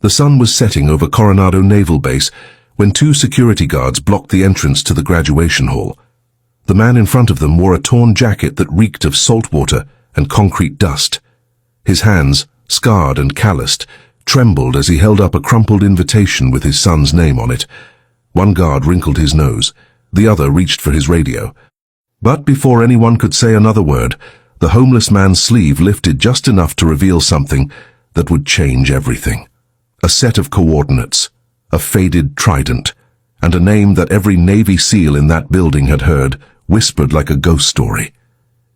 The sun was setting over Coronado Naval Base when two security guards blocked the entrance to the graduation hall. The man in front of them wore a torn jacket that reeked of salt water and concrete dust. His hands, scarred and calloused, trembled as he held up a crumpled invitation with his son's name on it. One guard wrinkled his nose. The other reached for his radio. But before anyone could say another word, the homeless man's sleeve lifted just enough to reveal something that would change everything. A set of coordinates, a faded trident, and a name that every Navy SEAL in that building had heard, whispered like a ghost story.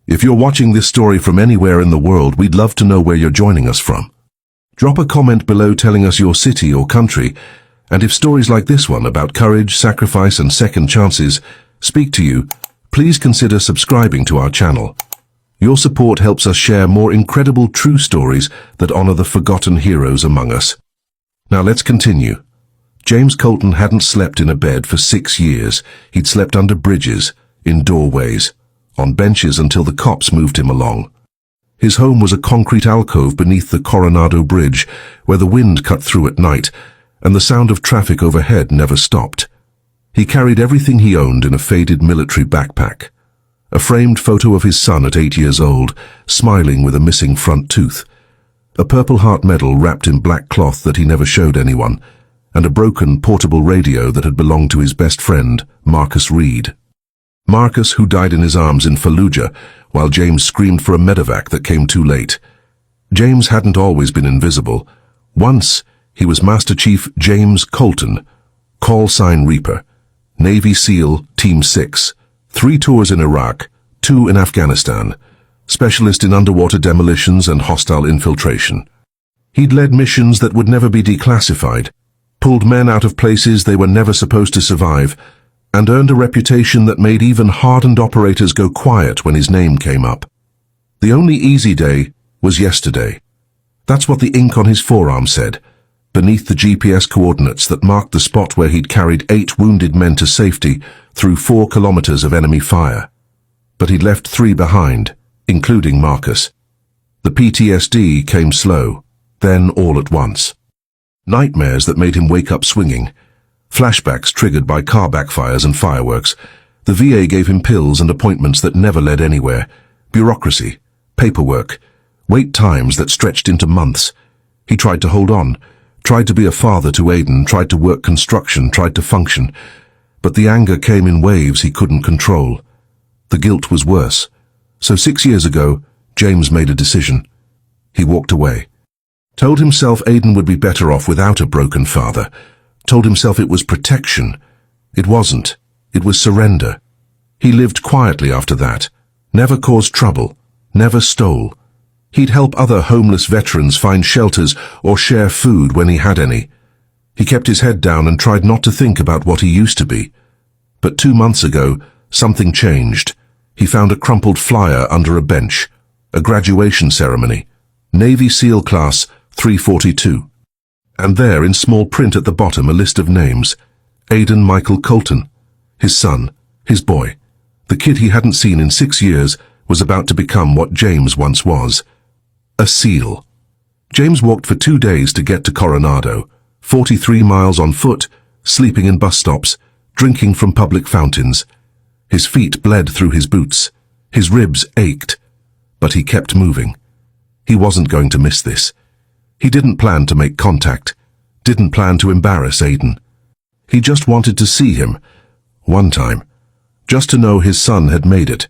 If you're watching this story from anywhere in the world, we'd love to know where you're joining us from. Drop a comment below telling us your city or country, and if stories like this one about courage, sacrifice, and second chances speak to you, please consider subscribing to our channel. Your support helps us share more incredible true stories that honor the forgotten heroes among us. Now let's continue. James Colton hadn't slept in a bed for 6 years. He'd slept under bridges, in doorways, on benches until the cops moved him along. His home was a concrete alcove beneath the Coronado Bridge, where the wind cut through at night, and the sound of traffic overhead never stopped. He carried everything he owned in a faded military backpack. A framed photo of his son at 8 years old, smiling with a missing front tooth. A Purple Heart medal wrapped in black cloth that he never showed anyone, and a broken portable radio that had belonged to his best friend, Marcus Reed. Marcus, who died in his arms in Fallujah, while James screamed for a medevac that came too late. James hadn't always been invisible. Once, he was Master Chief James Colton, call sign Reaper, Navy SEAL Team 6, 3 tours in Iraq, 2 in Afghanistan, specialist in underwater demolitions and hostile infiltration. He'd led missions that would never be declassified, pulled men out of places they were never supposed to survive, and earned a reputation that made even hardened operators go quiet when his name came up. The only easy day was yesterday. That's what the ink on his forearm said, beneath the GPS coordinates that marked the spot where he'd carried 8 wounded men to safety through 4 kilometers of enemy fire. But he'd left 3 behind, including Marcus. The PTSD came slow, then all at once. Nightmares that made him wake up swinging. Flashbacks triggered by car backfires and fireworks. The VA gave him pills and appointments that never led anywhere. Bureaucracy, paperwork, wait times that stretched into months. He tried to hold on, tried to be a father to Aiden, tried to work construction, tried to function. But the anger came in waves he couldn't control. The guilt was worse. So 6 years ago, James made a decision. He walked away. Told himself Aiden would be better off without a broken father. Told himself it was protection. It wasn't. It was surrender. He lived quietly after that. Never caused trouble. Never stole. He'd help other homeless veterans find shelters or share food when he had any. He kept his head down and tried not to think about what he used to be. But 2 months ago, something changed. He found a crumpled flyer under a bench. A graduation ceremony. Navy SEAL Class 342. And there, in small print at the bottom, a list of names. Aiden Michael Colton. His son. His boy. The kid he hadn't seen in 6 years was about to become what James once was. A SEAL. James walked for 2 days to get to Coronado. 43 miles on foot, sleeping in bus stops, drinking from public fountains. His feet bled through his boots. His ribs ached. But he kept moving. He wasn't going to miss this. He didn't plan to make contact, didn't plan to embarrass Aiden. He just wanted to see him, one time, just to know his son had made it.